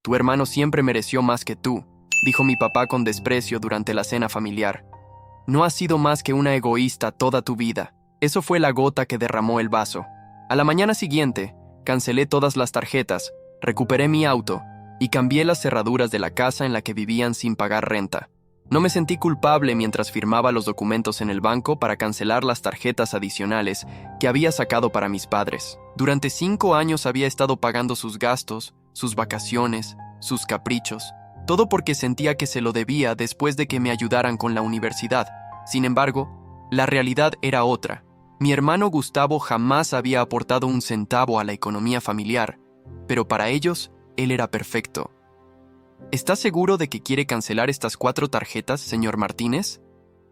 Tu hermano siempre mereció más que tú, dijo mi papá con desprecio durante la cena familiar. No has sido más que una egoísta toda tu vida. Eso fue la gota que derramó el vaso. A la mañana siguiente, cancelé todas las tarjetas, recuperé mi auto y cambié las cerraduras de la casa en la que vivían sin pagar renta. No me sentí culpable mientras firmaba los documentos en el banco para cancelar las tarjetas adicionales que había sacado para mis padres. Durante 5 años había estado pagando sus gastos, sus vacaciones, sus caprichos, todo porque sentía que se lo debía después de que me ayudaran con la universidad. Sin embargo, la realidad era otra. Mi hermano Gustavo jamás había aportado un centavo a la economía familiar, pero para ellos, él era perfecto. ¿Está seguro de que quiere cancelar estas 4 tarjetas, señor Martínez?,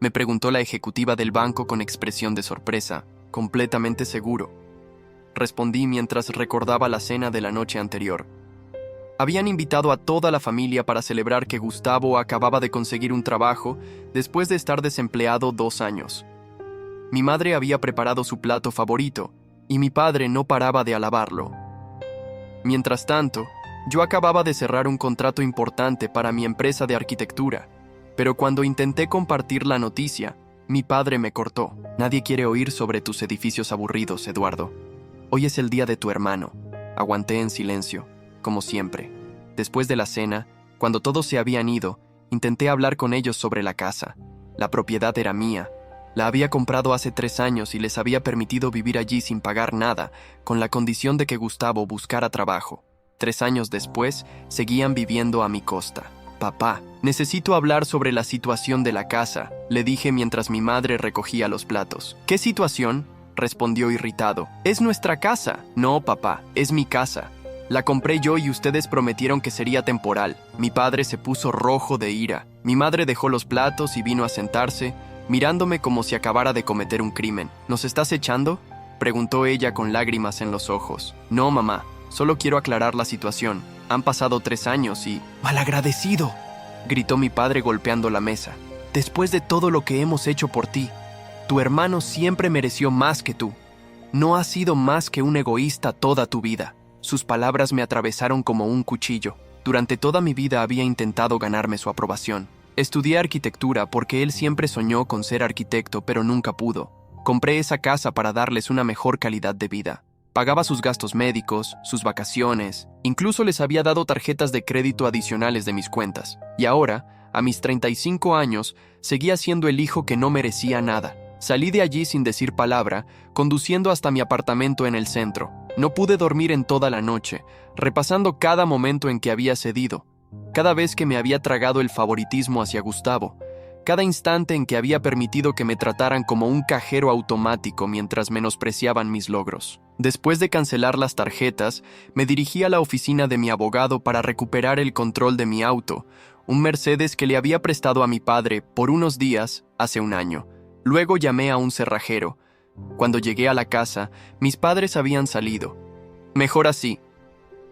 me preguntó la ejecutiva del banco con expresión de sorpresa. Completamente seguro, respondí mientras recordaba la cena de la noche anterior. Habían invitado a toda la familia para celebrar que Gustavo acababa de conseguir un trabajo después de estar desempleado 2 años. Mi madre había preparado su plato favorito y mi padre no paraba de alabarlo. Mientras tanto, yo acababa de cerrar un contrato importante para mi empresa de arquitectura, pero cuando intenté compartir la noticia, mi padre me cortó. Nadie quiere oír sobre tus edificios aburridos, Eduardo. Hoy es el día de tu hermano. Aguanté en silencio, como siempre. Después de la cena, cuando todos se habían ido, intenté hablar con ellos sobre la casa. La propiedad era mía. La había comprado hace 3 años y les había permitido vivir allí sin pagar nada, con la condición de que Gustavo buscara trabajo. 3 años después, seguían viviendo a mi costa. Papá, necesito hablar sobre la situación de la casa, le dije mientras mi madre recogía los platos. ¿Qué situación?, respondió irritado. Es nuestra casa. No, papá, es mi casa. La compré yo y ustedes prometieron que sería temporal. Mi padre se puso rojo de ira. Mi madre dejó los platos y vino a sentarse, mirándome como si acabara de cometer un crimen. ¿Nos estás echando?, preguntó ella con lágrimas en los ojos. No, mamá, solo quiero aclarar la situación. Han pasado 3 años y... ¡Malagradecido!, gritó mi padre golpeando la mesa. Después de todo lo que hemos hecho por ti, tu hermano siempre mereció más que tú. No has sido más que un egoísta toda tu vida. Sus palabras me atravesaron como un cuchillo. Durante toda mi vida había intentado ganarme su aprobación. Estudié arquitectura porque él siempre soñó con ser arquitecto, pero nunca pudo. Compré esa casa para darles una mejor calidad de vida. Pagaba sus gastos médicos, sus vacaciones, incluso les había dado tarjetas de crédito adicionales de mis cuentas. Y ahora, a mis 35 años, seguía siendo el hijo que no merecía nada. Salí de allí sin decir palabra, conduciendo hasta mi apartamento en el centro. No pude dormir en toda la noche, repasando cada momento en que había cedido, cada vez que me había tragado el favoritismo hacia Gustavo, cada instante en que había permitido que me trataran como un cajero automático mientras menospreciaban mis logros. Después de cancelar las tarjetas, me dirigí a la oficina de mi abogado para recuperar el control de mi auto, un Mercedes que le había prestado a mi padre por unos días hace 1 año. Luego llamé a un cerrajero. Cuando llegué a la casa, mis padres habían salido. Mejor así.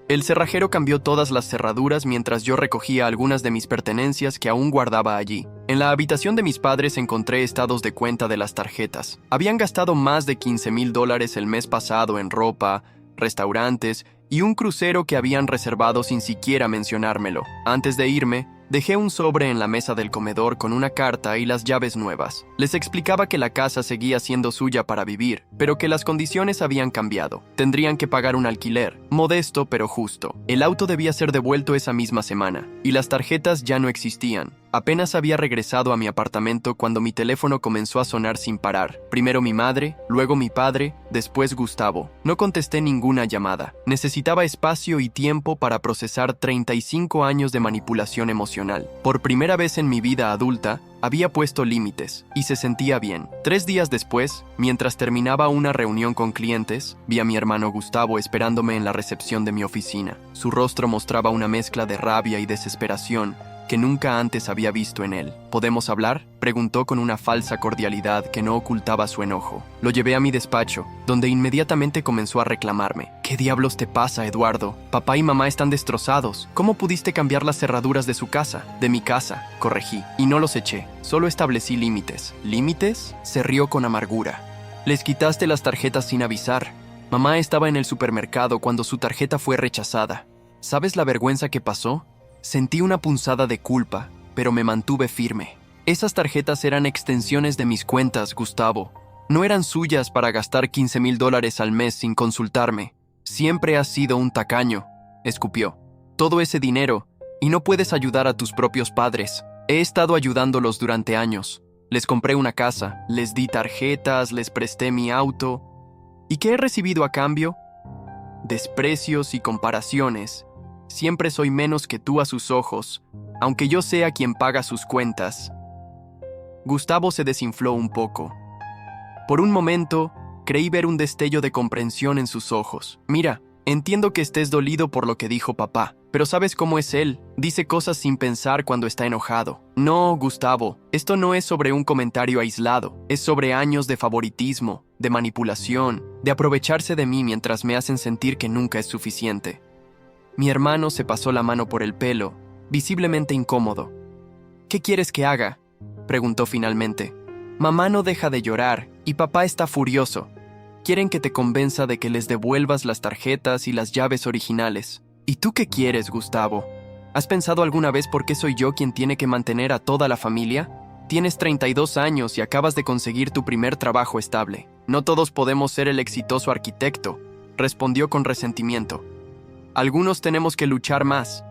El cerrajero cambió todas las cerraduras mientras yo recogía algunas de mis pertenencias que aún guardaba allí. En la habitación de mis padres encontré estados de cuenta de las tarjetas. Habían gastado más de $15,000 el mes pasado en ropa, restaurantes y un crucero que habían reservado sin siquiera mencionármelo. Antes de irme, dejé un sobre en la mesa del comedor con una carta y las llaves nuevas. Les explicaba que la casa seguía siendo suya para vivir, pero que las condiciones habían cambiado. Tendrían que pagar un alquiler, modesto pero justo. El auto debía ser devuelto esa misma semana, y las tarjetas ya no existían. Apenas había regresado a mi apartamento cuando mi teléfono comenzó a sonar sin parar. Primero mi madre, luego mi padre, después Gustavo. No contesté ninguna llamada. Necesitaba espacio y tiempo para procesar 35 años de manipulación emocional. Por primera vez en mi vida adulta, había puesto límites, y se sentía bien. 3 días después, mientras terminaba una reunión con clientes, vi a mi hermano Gustavo esperándome en la recepción de mi oficina. Su rostro mostraba una mezcla de rabia y desesperación que nunca antes había visto en él. ¿Podemos hablar?, preguntó con una falsa cordialidad que no ocultaba su enojo. Lo llevé a mi despacho, donde inmediatamente comenzó a reclamarme. ¿Qué diablos te pasa, Eduardo? Papá y mamá están destrozados. ¿Cómo pudiste cambiar las cerraduras de su casa? De mi casa, corregí, y no los eché. Solo establecí límites. ¿Límites?, se rió con amargura. Les quitaste las tarjetas sin avisar. Mamá estaba en el supermercado cuando su tarjeta fue rechazada. ¿Sabes la vergüenza que pasó? Sentí una punzada de culpa, pero me mantuve firme. Esas tarjetas eran extensiones de mis cuentas, Gustavo. No eran suyas para gastar $15,000 al mes sin consultarme. Siempre has sido un tacaño, escupió. Todo ese dinero, y no puedes ayudar a tus propios padres. He estado ayudándolos durante años. Les compré una casa, les di tarjetas, les presté mi auto. ¿Y qué he recibido a cambio? Desprecios y comparaciones. Siempre soy menos que tú a sus ojos, aunque yo sea quien paga sus cuentas. Gustavo se desinfló un poco. Por un momento, creí ver un destello de comprensión en sus ojos. Mira, entiendo que estés dolido por lo que dijo papá, pero ¿sabes cómo es él? Dice cosas sin pensar cuando está enojado. No, Gustavo, esto no es sobre un comentario aislado, es sobre años de favoritismo, de manipulación, de aprovecharse de mí mientras me hacen sentir que nunca es suficiente. Mi hermano se pasó la mano por el pelo, visiblemente incómodo. ¿Qué quieres que haga?, preguntó finalmente. Mamá no deja de llorar y papá está furioso. Quieren que te convenza de que les devuelvas las tarjetas y las llaves originales. ¿Y tú qué quieres, Gustavo? ¿Has pensado alguna vez por qué soy yo quien tiene que mantener a toda la familia? Tienes 32 años y acabas de conseguir tu primer trabajo estable. No todos podemos ser el exitoso arquitecto, respondió con resentimiento. Algunos tenemos que luchar más.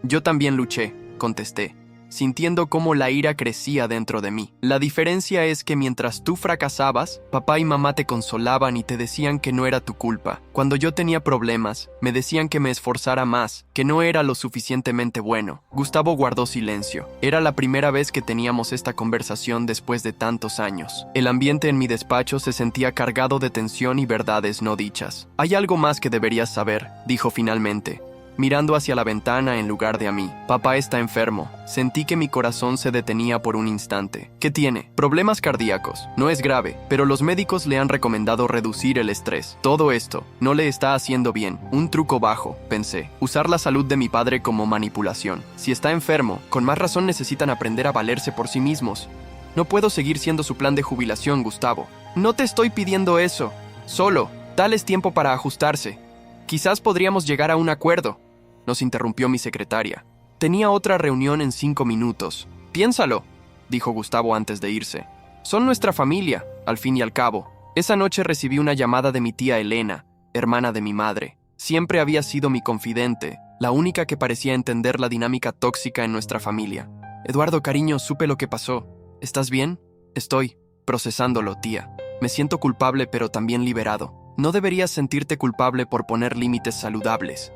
Yo también luché, contesté, sintiendo cómo la ira crecía dentro de mí. La diferencia es que mientras tú fracasabas, papá y mamá te consolaban y te decían que no era tu culpa. Cuando yo tenía problemas, me decían que me esforzara más, que no era lo suficientemente bueno. Gustavo guardó silencio. Era la primera vez que teníamos esta conversación después de tantos años. El ambiente en mi despacho se sentía cargado de tensión y verdades no dichas. Hay algo más que deberías saber, dijo finalmente, mirando hacia la ventana en lugar de a mí. Papá está enfermo. Sentí que mi corazón se detenía por un instante. ¿Qué tiene? Problemas cardíacos. No es grave, pero los médicos le han recomendado reducir el estrés. Todo esto no le está haciendo bien. Un truco bajo, pensé. Usar la salud de mi padre como manipulación. Si está enfermo, con más razón necesitan aprender a valerse por sí mismos. No puedo seguir siendo su plan de jubilación, Gustavo. No te estoy pidiendo eso. Solo, dales tiempo para ajustarse. Quizás podríamos llegar a un acuerdo. Nos interrumpió mi secretaria. Tenía otra reunión en 5 minutos. Piénsalo, dijo Gustavo antes de irse. Son nuestra familia, al fin y al cabo. Esa noche recibí una llamada de mi tía Elena, hermana de mi madre. Siempre había sido mi confidente, la única que parecía entender la dinámica tóxica en nuestra familia. Eduardo, cariño, supe lo que pasó. ¿Estás bien? Estoy procesándolo, tía. Me siento culpable, pero también liberado. No deberías sentirte culpable por poner límites saludables.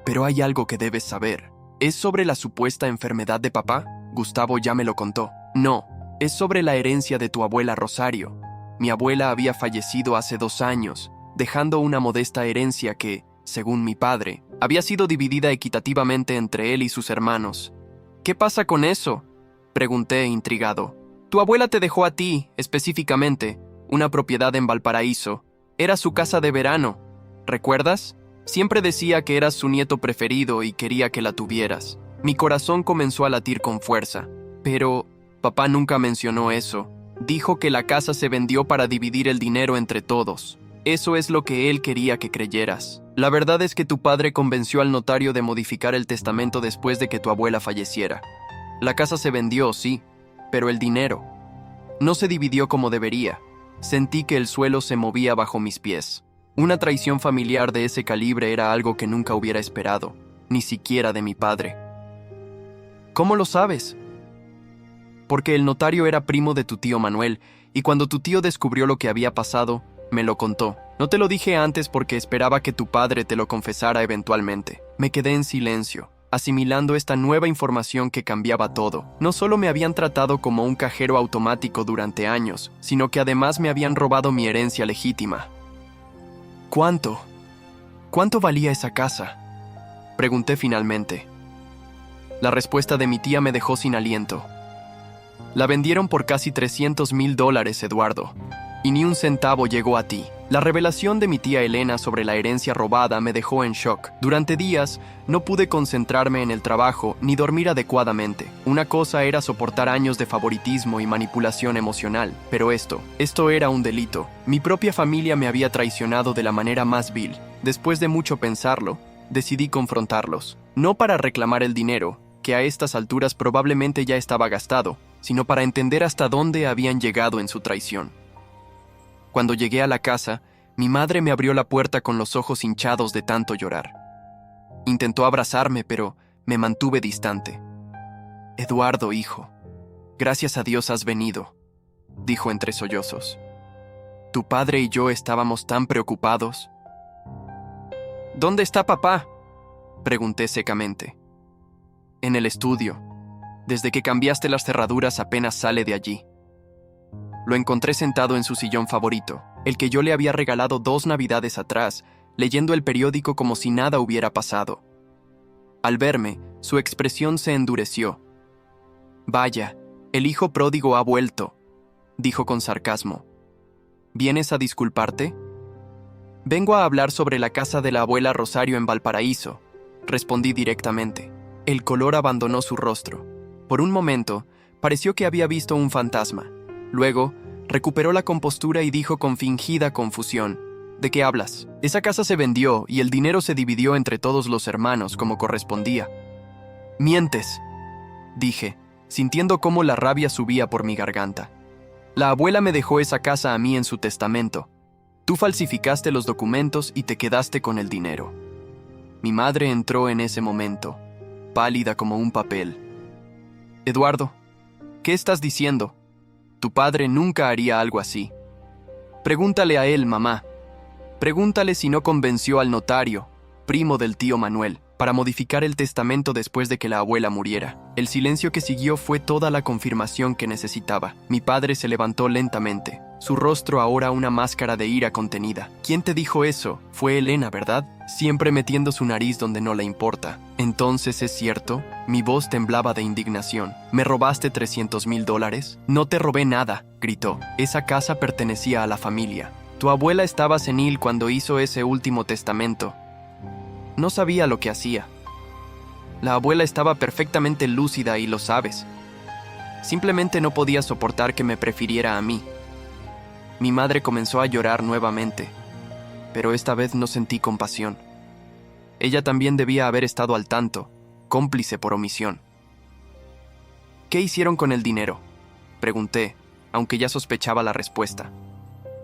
Pero hay algo que debes saber. ¿Es sobre la supuesta enfermedad de papá? Gustavo ya me lo contó. No, es sobre la herencia de tu abuela Rosario. Mi abuela había fallecido hace 2 años, dejando una modesta herencia que, según mi padre, había sido dividida equitativamente entre él y sus hermanos. ¿Qué pasa con eso?, pregunté intrigado. Tu abuela te dejó a ti, específicamente, una propiedad en Valparaíso. Era su casa de verano. ¿Recuerdas? Siempre decía que eras su nieto preferido y quería que la tuvieras. Mi corazón comenzó a latir con fuerza. Pero papá nunca mencionó eso. Dijo que la casa se vendió para dividir el dinero entre todos. Eso es lo que él quería que creyeras. La verdad es que tu padre convenció al notario de modificar el testamento después de que tu abuela falleciera. La casa se vendió, sí, pero el dinero no se dividió como debería. Sentí que el suelo se movía bajo mis pies. Una traición familiar de ese calibre era algo que nunca hubiera esperado, ni siquiera de mi padre. ¿Cómo lo sabes? Porque el notario era primo de tu tío Manuel, y cuando tu tío descubrió lo que había pasado, me lo contó. No te lo dije antes porque esperaba que tu padre te lo confesara eventualmente. Me quedé en silencio, asimilando esta nueva información que cambiaba todo. No solo me habían tratado como un cajero automático durante años, sino que además me habían robado mi herencia legítima. ¿Cuánto? ¿Cuánto valía esa casa?, pregunté finalmente. La respuesta de mi tía me dejó sin aliento. La vendieron por casi $300,000, Eduardo, y ni un centavo llegó a ti. La revelación de mi tía Elena sobre la herencia robada me dejó en shock. Durante días no pude concentrarme en el trabajo ni dormir adecuadamente. Una cosa era soportar años de favoritismo y manipulación emocional, pero esto era un delito. Mi propia familia me había traicionado de la manera más vil. Después de mucho pensarlo, Decidí confrontarlos, no para reclamar el dinero, que a estas alturas probablemente ya estaba gastado, sino para entender hasta dónde habían llegado en su traición. Cuando llegué a la casa, mi madre me abrió la puerta con los ojos hinchados de tanto llorar. Intentó abrazarme, pero me mantuve distante. «Eduardo, hijo, gracias a Dios has venido», dijo entre sollozos. «Tu padre y yo estábamos tan preocupados». «¿Dónde está papá?», pregunté secamente. «En el estudio. Desde que cambiaste las cerraduras apenas sale de allí». Lo encontré sentado en su sillón favorito, el que yo le había regalado 2 navidades atrás, leyendo el periódico como si nada hubiera pasado. Al verme, su expresión se endureció. «Vaya, el hijo pródigo ha vuelto», dijo con sarcasmo. «¿Vienes a disculparte?» «Vengo a hablar sobre la casa de la abuela Rosario en Valparaíso», respondí directamente. El color abandonó su rostro. Por un momento, pareció que había visto un fantasma. Luego, recuperó la compostura y dijo con fingida confusión: «¿De qué hablas? Esa casa se vendió y el dinero se dividió entre todos los hermanos como correspondía». «Mientes», dije, sintiendo cómo la rabia subía por mi garganta. «La abuela me dejó esa casa a mí en su testamento. Tú falsificaste los documentos y te quedaste con el dinero». Mi madre entró en ese momento, pálida como un papel. «Eduardo, ¿qué estás diciendo? Tu padre nunca haría algo así. Pregúntale a él, mamá. Pregúntale si no convenció al notario, primo del tío Manuel, para modificar el testamento después de que la abuela muriera». El silencio que siguió fue toda la confirmación que necesitaba. Mi padre se levantó lentamente, su rostro ahora una máscara de ira contenida. «¿Quién te dijo eso? Fue Elena, ¿verdad? Siempre metiendo su nariz donde no le importa». «Entonces es cierto». Mi voz temblaba de indignación. «¿Me robaste $300,000? No te robé nada», gritó. «Esa casa pertenecía a la familia. Tu abuela estaba senil cuando hizo ese último testamento. No sabía lo que hacía. La abuela estaba perfectamente lúcida y lo sabes. Simplemente no podía soportar que me prefiriera a mí». Mi madre comenzó a llorar nuevamente, pero esta vez no sentí compasión. Ella también debía haber estado al tanto, cómplice por omisión. «¿Qué hicieron con el dinero?», pregunté, aunque ya sospechaba la respuesta.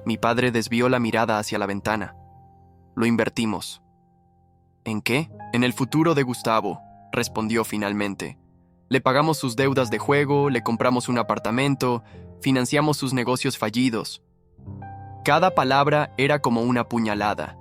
Mi padre desvió la mirada hacia la ventana. «Lo invertimos». «¿En qué?». «En el futuro de Gustavo», respondió finalmente. «Le pagamos sus deudas de juego, le compramos un apartamento, financiamos sus negocios fallidos». Cada palabra era como una puñalada.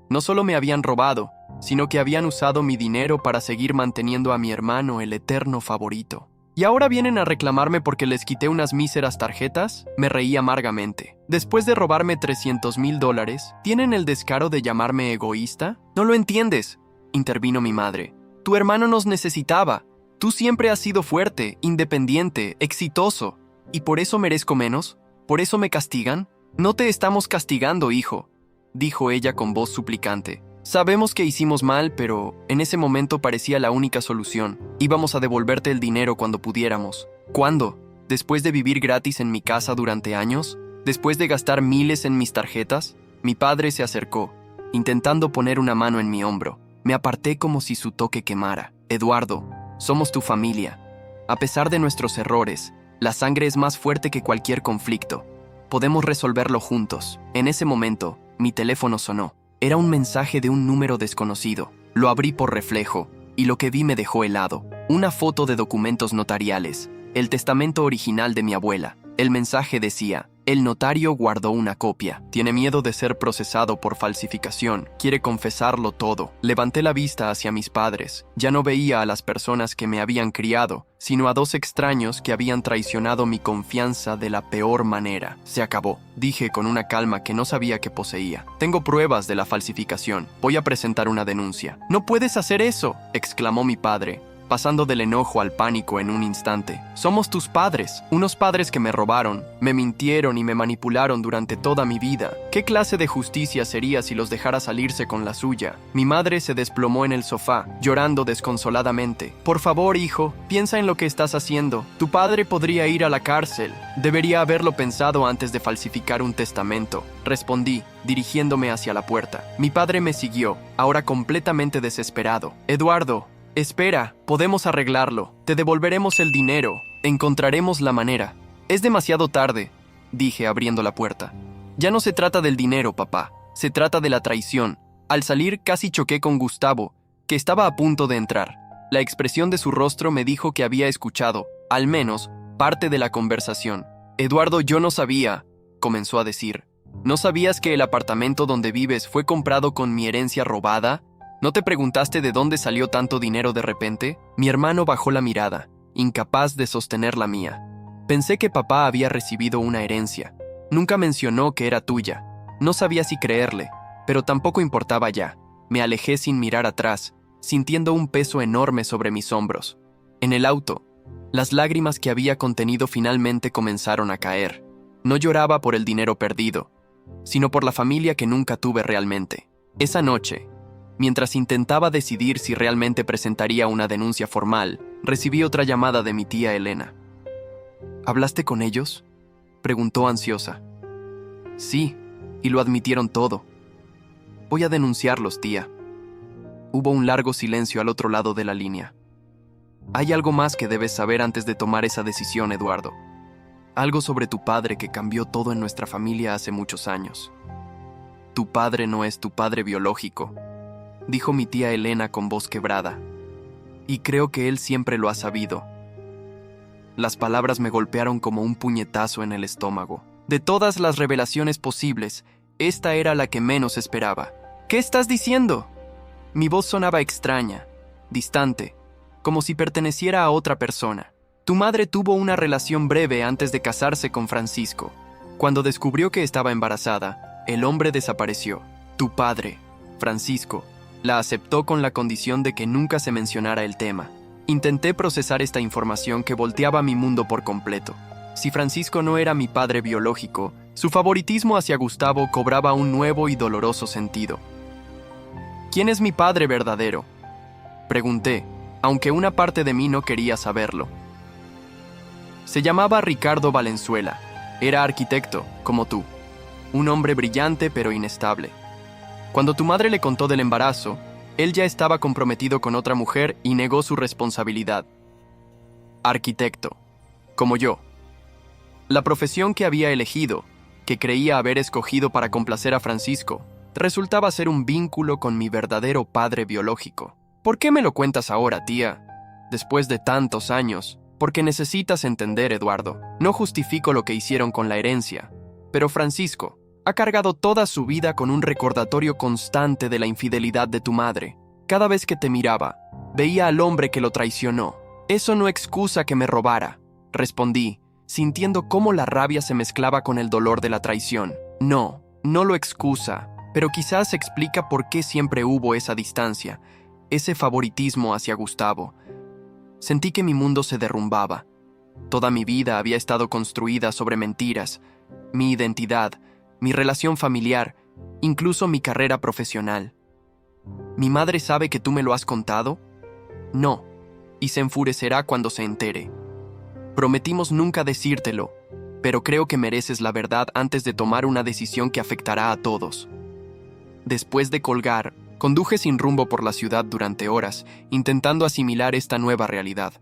No solo me habían robado, sino que habían usado mi dinero para seguir manteniendo a mi hermano, el eterno favorito. ¿Y ahora vienen a reclamarme porque les quité unas míseras tarjetas?». Me reí amargamente. «Después de robarme $300,000, ¿tienen el descaro de llamarme egoísta?». «No lo entiendes», intervino mi madre. «Tu hermano nos necesitaba. Tú siempre has sido fuerte, independiente, exitoso. ¿Y por eso merezco menos? ¿Por eso me castigan?». «No te estamos castigando, hijo», dijo ella con voz suplicante. «Sabemos que hicimos mal, pero en ese momento parecía la única solución. Íbamos a devolverte el dinero cuando pudiéramos». «¿Cuándo? ¿Después de vivir gratis en mi casa durante años? ¿Después de gastar miles en mis tarjetas?». Mi padre se acercó, intentando poner una mano en mi hombro. Me aparté como si su toque quemara. «Eduardo, somos tu familia. A pesar de nuestros errores, la sangre es más fuerte que cualquier conflicto. Podemos resolverlo juntos». En ese momento, mi teléfono sonó. Era un mensaje de un número desconocido. Lo abrí por reflejo, y lo que vi me dejó helado. Una foto de documentos notariales, el testamento original de mi abuela. El mensaje decía: «El notario guardó una copia. Tiene miedo de ser procesado por falsificación. Quiere confesarlo todo». Levanté la vista hacia mis padres. Ya no veía a las personas que me habían criado, sino a 2 extraños que habían traicionado mi confianza de la peor manera. «Se acabó», dije con una calma que no sabía que poseía. «Tengo pruebas de la falsificación. Voy a presentar una denuncia». «No puedes hacer eso», exclamó mi padre. pasando del enojo al pánico en un instante. Somos tus padres, unos padres que me robaron, me mintieron y me manipularon durante toda mi vida. ¿Qué clase de justicia sería si los dejara salirse con la suya? Mi madre se desplomó en el sofá, llorando desconsoladamente. Por favor, hijo, piensa en lo que estás haciendo. Tu padre podría ir a la cárcel. Debería haberlo pensado antes de falsificar un testamento, respondí, dirigiéndome hacia la puerta. Mi padre me siguió, ahora completamente desesperado. Eduardo, espera, podemos arreglarlo. Te devolveremos el dinero. Encontraremos la manera. Es demasiado tarde, dije abriendo la puerta. Ya no se trata del dinero, papá. Se trata de la traición. Al salir casi choqué con Gustavo, que estaba a punto de entrar. La expresión de su rostro me dijo que había escuchado, al menos, parte de la conversación. Eduardo, yo no sabía, comenzó a decir. ¿No sabías que el apartamento donde vives fue comprado con mi herencia robada? ¿No te preguntaste de dónde salió tanto dinero de repente? Mi hermano bajó la mirada, incapaz de sostener la mía. Pensé que papá había recibido una herencia. Nunca mencionó que era tuya. No sabía si creerle, pero tampoco importaba ya. Me alejé sin mirar atrás, sintiendo un peso enorme sobre mis hombros. En el auto, las lágrimas que había contenido finalmente comenzaron a caer. No lloraba por el dinero perdido, sino por la familia que nunca tuve realmente. Esa noche, mientras intentaba decidir si realmente presentaría una denuncia formal, recibí otra llamada de mi tía Elena. ¿Hablaste con ellos?, preguntó ansiosa. Sí, y lo admitieron todo. Voy a denunciarlos, tía. Hubo un largo silencio al otro lado de la línea. Hay algo más que debes saber antes de tomar esa decisión, Eduardo. Algo sobre tu padre que cambió todo en nuestra familia hace muchos años. Tu padre no es tu padre biológico, dijo mi tía Elena con voz quebrada. Y creo que él siempre lo ha sabido. Las palabras me golpearon como un puñetazo en el estómago. De todas las revelaciones posibles, esta era la que menos esperaba. ¿Qué estás diciendo? Mi voz sonaba extraña, distante, como si perteneciera a otra persona. Tu madre tuvo una relación breve antes de casarse con Francisco. Cuando descubrió que estaba embarazada, el hombre desapareció. Tu padre, Francisco, la aceptó con la condición de que nunca se mencionara el tema. Intenté procesar esta información que volteaba mi mundo por completo. Si Francisco no era mi padre biológico, su favoritismo hacia Gustavo cobraba un nuevo y doloroso sentido. ¿Quién es mi padre verdadero?, pregunté, aunque una parte de mí no quería saberlo. Se llamaba Ricardo Valenzuela. Era arquitecto, como tú. Un hombre brillante pero inestable. Cuando tu madre le contó del embarazo, él ya estaba comprometido con otra mujer y negó su responsabilidad. Arquitecto, como yo. La profesión que había elegido, que creía haber escogido para complacer a Francisco, resultaba ser un vínculo con mi verdadero padre biológico. ¿Por qué me lo cuentas ahora, tía? Después de tantos años. Porque necesitas entender, Eduardo. No justifico lo que hicieron con la herencia, pero Francisco ha cargado toda su vida con un recordatorio constante de la infidelidad de tu madre. Cada vez que te miraba, veía al hombre que lo traicionó. Eso no excusa que me robara, respondí, sintiendo cómo la rabia se mezclaba con el dolor de la traición. No, no lo excusa, pero quizás explica por qué siempre hubo esa distancia, ese favoritismo hacia Gustavo. Sentí que mi mundo se derrumbaba. Toda mi vida había estado construida sobre mentiras, mi identidad, mi relación familiar, incluso mi carrera profesional. ¿Mi madre sabe que tú me lo has contado? No, y se enfurecerá cuando se entere. Prometimos nunca decírtelo, pero creo que mereces la verdad antes de tomar una decisión que afectará a todos. Después de colgar, conduje sin rumbo por la ciudad durante horas, intentando asimilar esta nueva realidad.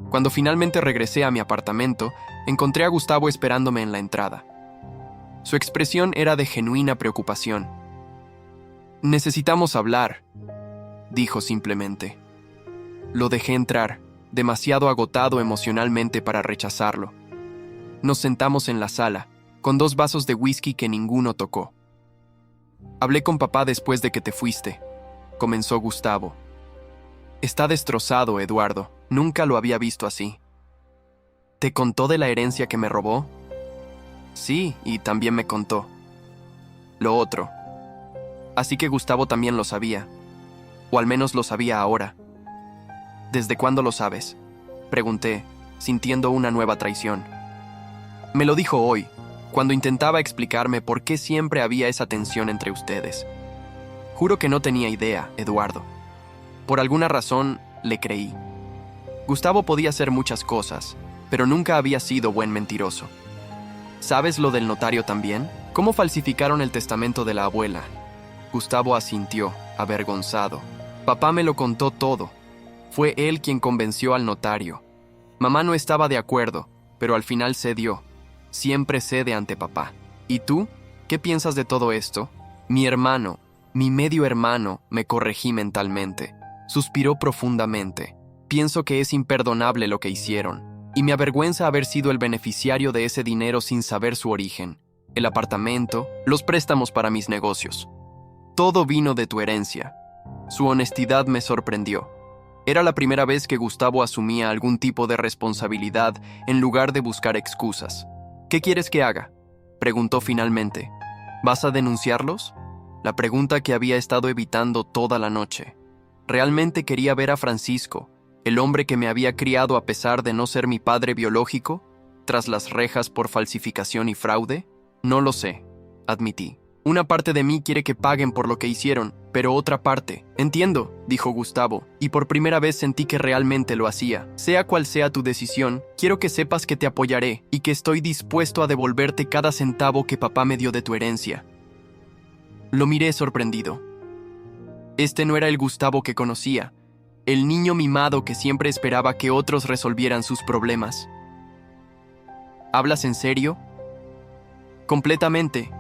Cuando finalmente regresé a mi apartamento, encontré a Gustavo esperándome en la entrada. Su expresión era de genuina preocupación. «Necesitamos hablar», dijo simplemente. Lo dejé entrar, demasiado agotado emocionalmente para rechazarlo. Nos sentamos en la sala, con 2 vasos de whisky que ninguno tocó. «Hablé con papá después de que te fuiste», comenzó Gustavo. «Está destrozado, Eduardo. Nunca lo había visto así». «¿Te contó de la herencia que me robó?» «Sí, y también me contó lo otro. Así que Gustavo también lo sabía. O al menos lo sabía ahora». ¿Desde cuándo lo sabes?, pregunté, sintiendo una nueva traición. Me lo dijo hoy, cuando intentaba explicarme por qué siempre había esa tensión entre ustedes. Juro que no tenía idea, Eduardo. Por alguna razón, le creí. Gustavo podía hacer muchas cosas, pero nunca había sido buen mentiroso. ¿Sabes lo del notario también? ¿Cómo falsificaron el testamento de la abuela? Gustavo asintió, avergonzado. Papá me lo contó todo. Fue él quien convenció al notario. Mamá no estaba de acuerdo, pero al final cedió. Siempre cede ante papá. ¿Y tú? ¿Qué piensas de todo esto? Mi hermano, mi medio hermano, me corregí mentalmente. Suspiró profundamente. Pienso que es imperdonable lo que hicieron, y me avergüenza haber sido el beneficiario de ese dinero sin saber su origen. El apartamento, los préstamos para mis negocios. Todo vino de tu herencia. Su honestidad me sorprendió. Era la primera vez que Gustavo asumía algún tipo de responsabilidad en lugar de buscar excusas. ¿Qué quieres que haga?, preguntó finalmente. ¿Vas a denunciarlos? La pregunta que había estado evitando toda la noche. ¿Realmente quería ver a Francisco, el hombre que me había criado a pesar de no ser mi padre biológico, tras las rejas por falsificación y fraude? No lo sé, admití. Una parte de mí quiere que paguen por lo que hicieron, pero otra parte... Entiendo, dijo Gustavo, y por primera vez sentí que realmente lo hacía. Sea cual sea tu decisión, quiero que sepas que te apoyaré y que estoy dispuesto a devolverte cada centavo que papá me dio de tu herencia. Lo miré sorprendido. Este no era el Gustavo que conocía, el niño mimado que siempre esperaba que otros resolvieran sus problemas. ¿Hablas en serio? Completamente.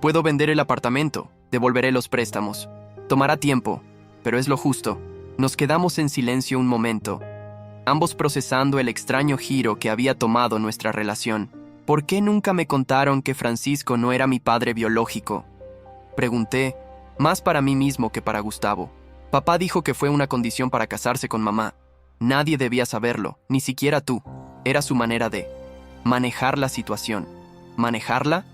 Puedo vender el apartamento, devolveré los préstamos. Tomará tiempo, pero es lo justo. Nos quedamos en silencio un momento, ambos procesando el extraño giro que había tomado nuestra relación. ¿Por qué nunca me contaron que Francisco no era mi padre biológico?, pregunté, más para mí mismo que para Gustavo. Papá dijo que fue una condición para casarse con mamá. Nadie debía saberlo, ni siquiera tú. Era su manera de manejar la situación. ¿Manejarla?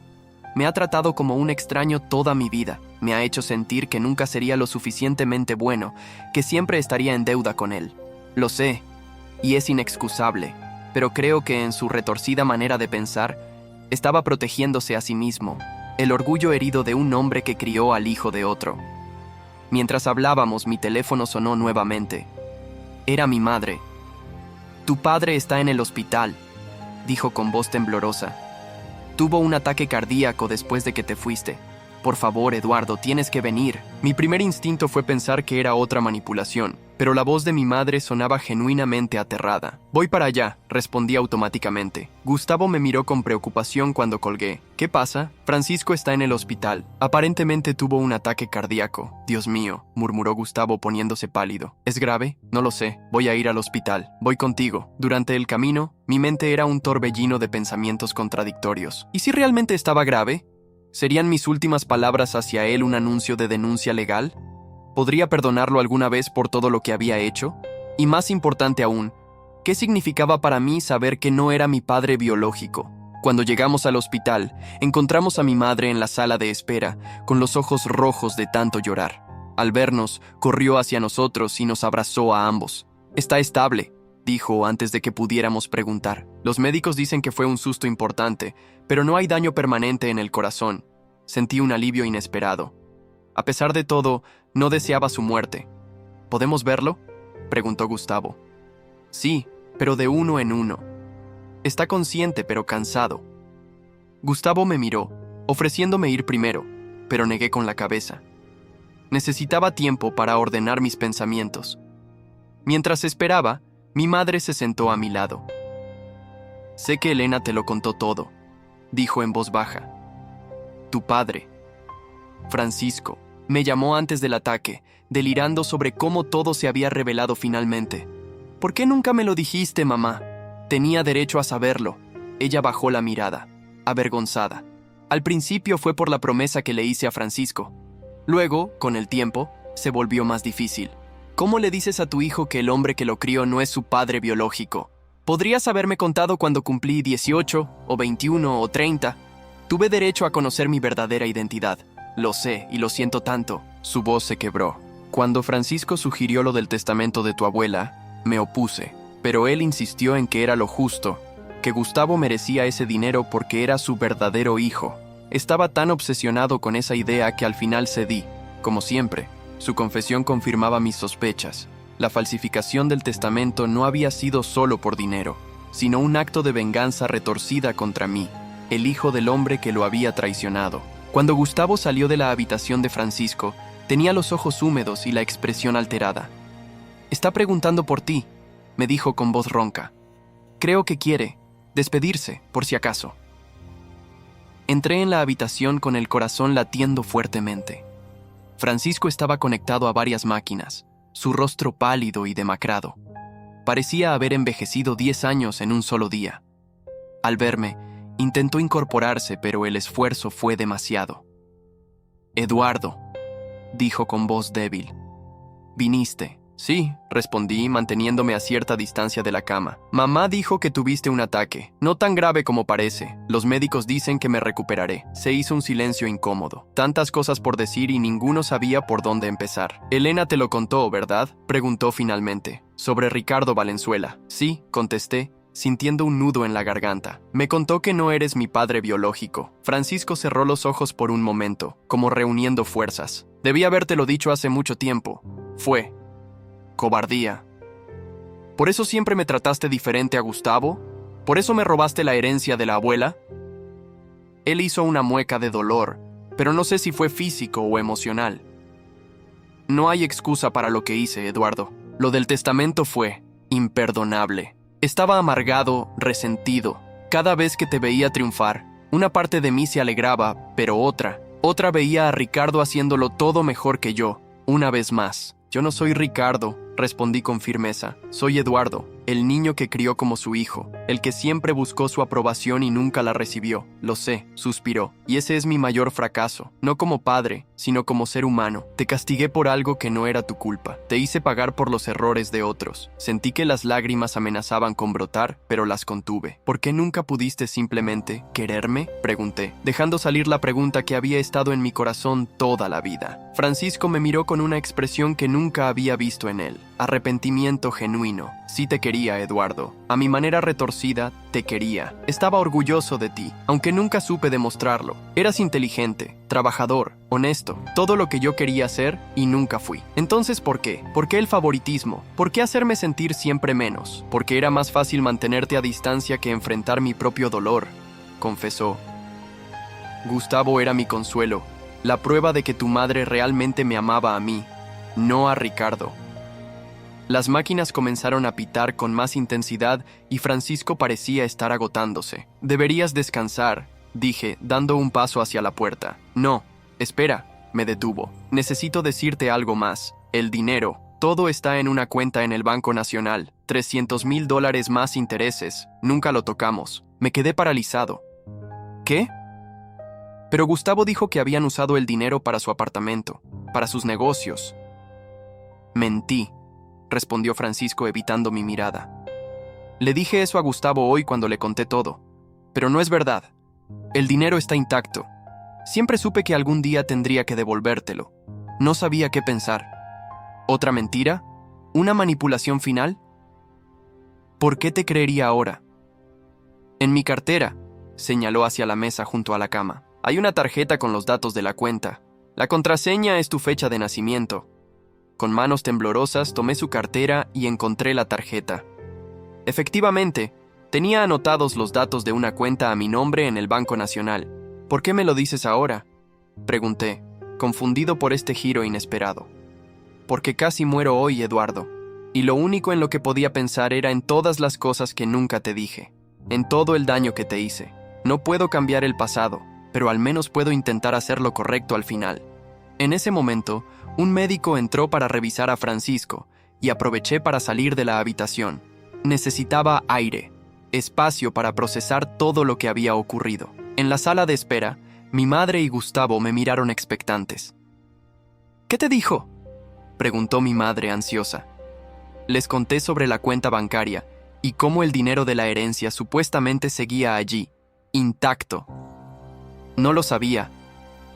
Me ha tratado como un extraño toda mi vida. Me ha hecho sentir que nunca sería lo suficientemente bueno, que siempre estaría en deuda con él. Lo sé, y es inexcusable, pero creo que en su retorcida manera de pensar, estaba protegiéndose a sí mismo, el orgullo herido de un hombre que crió al hijo de otro. Mientras hablábamos, mi teléfono sonó nuevamente. Era mi madre. «Tu padre está en el hospital», dijo con voz temblorosa. «Tuvo un ataque cardíaco después de que te fuiste. Por favor, Eduardo, tienes que venir». Mi primer instinto fue pensar que era otra manipulación, pero la voz de mi madre sonaba genuinamente aterrada. «Voy para allá», respondí automáticamente. Gustavo me miró con preocupación cuando colgué. «¿Qué pasa?» «Francisco está en el hospital. Aparentemente tuvo un ataque cardíaco». «Dios mío», murmuró Gustavo poniéndose pálido. «¿Es grave?» «No lo sé. Voy a ir al hospital. Voy contigo». Durante el camino, mi mente era un torbellino de pensamientos contradictorios. ¿Y si realmente estaba grave? ¿Serían mis últimas palabras hacia él un anuncio de denuncia legal? ¿Podría perdonarlo alguna vez por todo lo que había hecho? Y más importante aún, ¿qué significaba para mí saber que no era mi padre biológico? Cuando llegamos al hospital, encontramos a mi madre en la sala de espera, con los ojos rojos de tanto llorar. Al vernos, corrió hacia nosotros y nos abrazó a ambos. «Está estable», dijo antes de que pudiéramos preguntar. «Los médicos dicen que fue un susto importante, pero no hay daño permanente en el corazón». Sentí un alivio inesperado. A pesar de todo, no deseaba su muerte. «¿Podemos verlo?», preguntó Gustavo. «Sí, pero de uno en uno. Está consciente pero cansado». Gustavo me miró, ofreciéndome ir primero, pero negué con la cabeza. Necesitaba tiempo para ordenar mis pensamientos. Mientras esperaba, mi madre se sentó a mi lado. «Sé que Elena te lo contó todo», dijo en voz baja. «Tu padre, Francisco, me llamó antes del ataque, delirando sobre cómo todo se había revelado finalmente. ¿Por qué nunca me lo dijiste, mamá? Tenía derecho a saberlo». Ella bajó la mirada, avergonzada. Al principio fue por la promesa que le hice a Francisco. Luego, con el tiempo, se volvió más difícil. ¿Cómo le dices a tu hijo que el hombre que lo crió no es su padre biológico? Podrías haberme contado cuando cumplí 18, o 21, o 30. Tuve derecho a conocer mi verdadera identidad. Lo sé y lo siento tanto». Su voz se quebró. «Cuando Francisco sugirió lo del testamento de tu abuela, Me opuse, pero él insistió en que era lo justo, que Gustavo merecía ese dinero porque era su verdadero hijo. Estaba tan obsesionado con esa idea que al final cedí. Como siempre, su confesión confirmaba mis sospechas. La falsificación del testamento no había sido solo por dinero, sino un acto de venganza retorcida contra mí, el hijo del hombre que lo había traicionado. Cuando Gustavo salió de la habitación de Francisco, tenía los ojos húmedos y la expresión alterada. «Está preguntando por ti», me dijo con voz ronca. «Creo que quiere despedirse, por si acaso». Entré en la habitación con el corazón latiendo fuertemente. Francisco estaba conectado a varias máquinas, su rostro pálido y demacrado. Parecía haber envejecido 10 años en un solo día. Al verme, intentó incorporarse, pero el esfuerzo fue demasiado. «Eduardo», dijo con voz débil. «¿Viniste?» «Sí», respondí, manteniéndome a cierta distancia de la cama. «Mamá dijo que tuviste un ataque. No tan grave como parece. Los médicos dicen que me recuperaré». Se hizo un silencio incómodo. Tantas cosas por decir y ninguno sabía por dónde empezar. «Elena te lo contó, ¿verdad?», preguntó finalmente. «Sobre Ricardo Valenzuela». «Sí», contesté, sintiendo un nudo en la garganta. «Me contó que no eres mi padre biológico». Francisco cerró los ojos por un momento, como reuniendo fuerzas. «Debí habértelo dicho hace mucho tiempo. Fue cobardía. ¿Por eso siempre me trataste diferente a Gustavo? ¿Por eso me robaste la herencia de la abuela?» Él hizo una mueca de dolor, pero no sé si fue físico o emocional. «No hay excusa para lo que hice, Eduardo. Lo del testamento fue imperdonable. Estaba amargado, resentido. Cada vez que te veía triunfar, una parte de mí se alegraba, pero otra veía a Ricardo haciéndolo todo mejor que yo, una vez más». «Yo no soy Ricardo», respondí con firmeza. «Soy Eduardo, el niño que crió como su hijo, el que siempre buscó su aprobación y nunca la recibió». «Lo sé», suspiró, «y ese es mi mayor fracaso, no como padre, sino como ser humano. Te castigué por algo que no era tu culpa. Te hice pagar por los errores de otros. Sentí que las lágrimas amenazaban con brotar, pero las contuve. ¿Por qué nunca pudiste simplemente quererme?», pregunté, dejando salir la pregunta que había estado en mi corazón toda la vida. Francisco me miró con una expresión que nunca había visto en él. Arrepentimiento genuino. «Sí te quería, Eduardo. A mi manera retorcida, te quería. Estaba orgulloso de ti, aunque nunca supe demostrarlo. Eras inteligente, trabajador, honesto, todo lo que yo quería ser y nunca fui. Entonces, ¿por qué? ¿Por qué el favoritismo? ¿Por qué hacerme sentir siempre menos? Porque era más fácil mantenerte a distancia que enfrentar mi propio dolor», confesó. «Gustavo era mi consuelo, la prueba de que tu madre realmente me amaba a mí, no a Ricardo». Las máquinas comenzaron a pitar con más intensidad y Francisco parecía estar agotándose. «Deberías descansar», dije, dando un paso hacia la puerta. «No, espera», me detuvo. «Necesito decirte algo más. El dinero, todo está en una cuenta en el Banco Nacional. $300,000 más intereses. Nunca lo tocamos». Me quedé paralizado. «¿Qué?». «Pero Gustavo dijo que habían usado el dinero para su apartamento, para sus negocios». «Mentí», respondió Francisco evitando mi mirada. «Le dije eso a Gustavo hoy cuando le conté todo. Pero no es verdad. El dinero está intacto. Siempre supe que algún día tendría que devolvértelo. No sabía qué pensar. ¿Otra mentira? ¿Una manipulación final? ¿Por qué te creería ahora?». «En mi cartera», señaló hacia la mesa junto a la cama, «hay una tarjeta con los datos de la cuenta. La contraseña es tu fecha de nacimiento». Con manos temblorosas tomé su cartera y encontré la tarjeta. Efectivamente, tenía anotados los datos de una cuenta a mi nombre en el Banco Nacional. «¿Por qué me lo dices ahora?», pregunté, confundido por este giro inesperado. «Porque casi muero hoy, Eduardo, y lo único en lo que podía pensar era en todas las cosas que nunca te dije, en todo el daño que te hice. No puedo cambiar el pasado, pero al menos puedo intentar hacer lo correcto al final». En ese momento, un médico entró para revisar a Francisco y aproveché para salir de la habitación. Necesitaba aire, espacio para procesar todo lo que había ocurrido. En la sala de espera, mi madre y Gustavo me miraron expectantes. «¿Qué te dijo?», preguntó mi madre ansiosa. Les conté sobre la cuenta bancaria y cómo el dinero de la herencia supuestamente seguía allí, intacto. «No lo sabía»,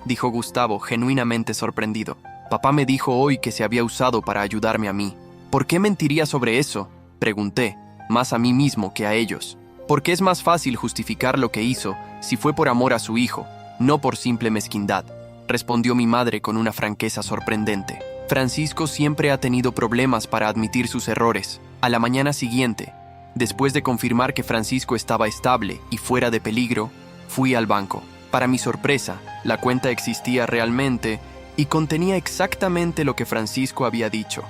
dijo Gustavo, genuinamente sorprendido. «Papá me dijo hoy que se había usado para ayudarme a mí». ¿Por qué mentiría sobre eso?, pregunté, más a mí mismo que a ellos. Porque es más fácil justificar lo que hizo si fue por amor a su hijo, no por simple mezquindad, respondió mi madre con una franqueza sorprendente. Francisco siempre ha tenido problemas para admitir sus errores. A la mañana siguiente, después de confirmar que Francisco estaba estable y fuera de peligro, fui al banco. Para mi sorpresa, la cuenta existía realmente y contenía exactamente lo que Francisco había dicho.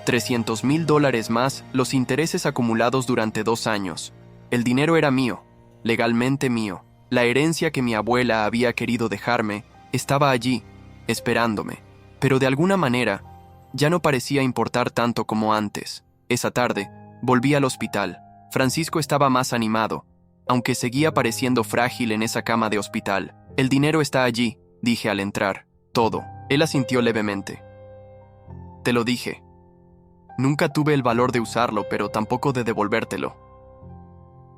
$300,000 más los intereses acumulados durante 2 años. El dinero era mío, legalmente mío. La herencia que mi abuela había querido dejarme estaba allí, esperándome. Pero de alguna manera, ya no parecía importar tanto como antes. Esa tarde, volví al hospital. Francisco estaba más animado, aunque seguía pareciendo frágil en esa cama de hospital. El dinero está allí, dije al entrar. Todo. Él asintió levemente. Te lo dije. Nunca tuve el valor de usarlo, pero tampoco de devolvértelo.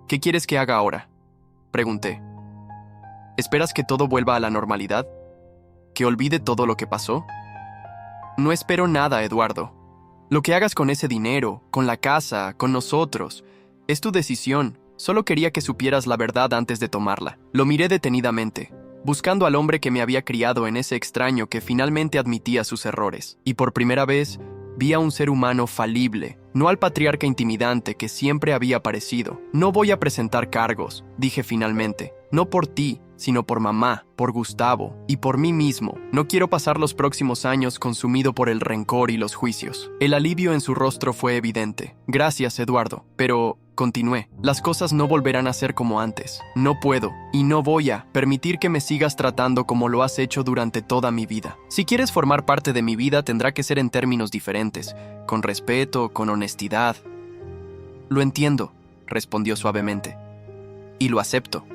¿Qué quieres que haga ahora?, pregunté. ¿Esperas que todo vuelva a la normalidad? ¿Que olvide todo lo que pasó? No espero nada, Eduardo. Lo que hagas con ese dinero, con la casa, con nosotros, es tu decisión. Solo quería que supieras la verdad antes de tomarla. Lo miré detenidamente, buscando al hombre que me había criado en ese extraño que finalmente admitía sus errores. Y por primera vez, vi a un ser humano falible, no al patriarca intimidante que siempre había parecido. No voy a presentar cargos, dije finalmente. No por ti, sino por mamá, por Gustavo y por mí mismo. No quiero pasar los próximos años consumido por el rencor y los juicios. El alivio en su rostro fue evidente. Gracias, Eduardo. Pero, continué, las cosas no volverán a ser como antes. No puedo, y no voy a, permitir que me sigas tratando como lo has hecho durante toda mi vida. Si quieres formar parte de mi vida, tendrá que ser en términos diferentes, con respeto, con honestidad. Lo entiendo, respondió suavemente. Y lo acepto.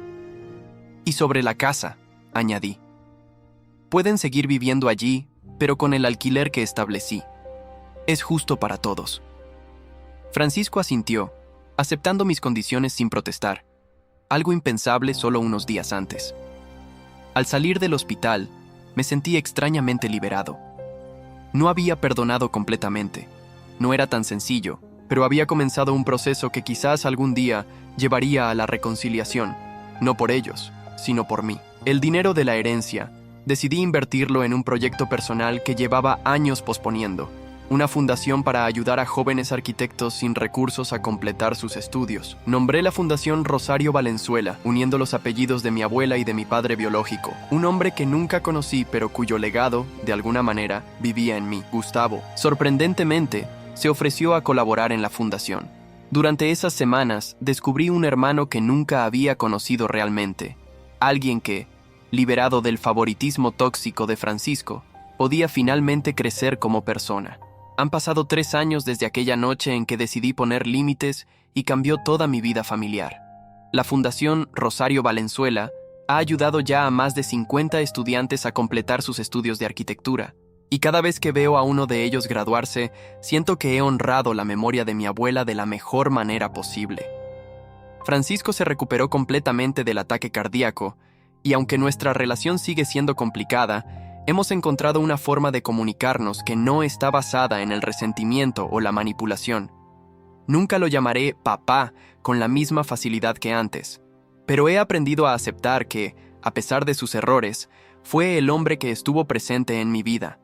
Y sobre la casa, añadí. Pueden seguir viviendo allí, pero con el alquiler que establecí. Es justo para todos. Francisco asintió, aceptando mis condiciones sin protestar, algo impensable solo unos días antes. Al salir del hospital, me sentí extrañamente liberado. No había perdonado completamente. No era tan sencillo, pero había comenzado un proceso que quizás algún día llevaría a la reconciliación, no por ellos, sino por mí. El dinero de la herencia, decidí invertirlo en un proyecto personal que llevaba años posponiendo, una fundación para ayudar a jóvenes arquitectos sin recursos a completar sus estudios. Nombré la Fundación Rosario Valenzuela, uniendo los apellidos de mi abuela y de mi padre biológico, un hombre que nunca conocí pero cuyo legado, de alguna manera, vivía en mí, Gustavo. Sorprendentemente, se ofreció a colaborar en la fundación. Durante esas semanas, descubrí un hermano que nunca había conocido realmente. Alguien que, liberado del favoritismo tóxico de Francisco, podía finalmente crecer como persona. Han pasado 3 años desde aquella noche en que decidí poner límites y cambió toda mi vida familiar. La Fundación Rosario Valenzuela ha ayudado ya a más de 50 estudiantes a completar sus estudios de arquitectura, y cada vez que veo a uno de ellos graduarse, siento que he honrado la memoria de mi abuela de la mejor manera posible. Francisco se recuperó completamente del ataque cardíaco, y aunque nuestra relación sigue siendo complicada, hemos encontrado una forma de comunicarnos que no está basada en el resentimiento o la manipulación. Nunca lo llamaré papá con la misma facilidad que antes, pero he aprendido a aceptar que, a pesar de sus errores, fue el hombre que estuvo presente en mi vida.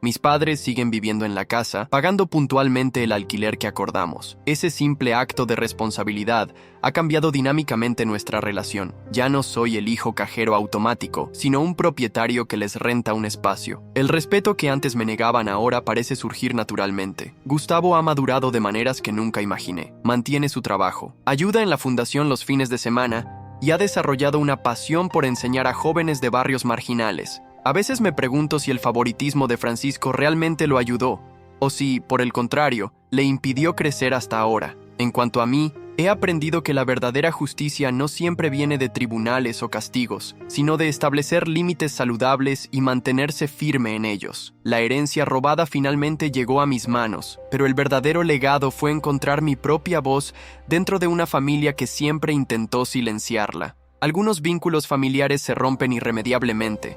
Mis padres siguen viviendo en la casa, pagando puntualmente el alquiler que acordamos. Ese simple acto de responsabilidad ha cambiado dinámicamente nuestra relación. Ya no soy el hijo cajero automático, sino un propietario que les renta un espacio. El respeto que antes me negaban ahora parece surgir naturalmente. Gustavo ha madurado de maneras que nunca imaginé. Mantiene su trabajo, ayuda en la fundación los fines de semana y ha desarrollado una pasión por enseñar a jóvenes de barrios marginales. A veces me pregunto si el favoritismo de Francisco realmente lo ayudó, o si, por el contrario, le impidió crecer hasta ahora. En cuanto a mí, he aprendido que la verdadera justicia no siempre viene de tribunales o castigos, sino de establecer límites saludables y mantenerse firme en ellos. La herencia robada finalmente llegó a mis manos, pero el verdadero legado fue encontrar mi propia voz dentro de una familia que siempre intentó silenciarla. Algunos vínculos familiares se rompen irremediablemente.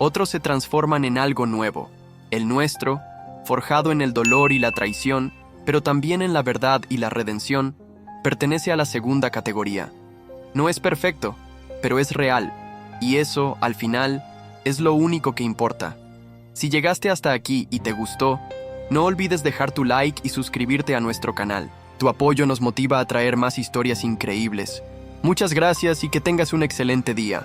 Otros se transforman en algo nuevo. El nuestro, forjado en el dolor y la traición, pero también en la verdad y la redención, pertenece a la segunda categoría. No es perfecto, pero es real, y eso, al final, es lo único que importa. Si llegaste hasta aquí y te gustó, no olvides dejar tu like y suscribirte a nuestro canal. Tu apoyo nos motiva a traer más historias increíbles. Muchas gracias y que tengas un excelente día.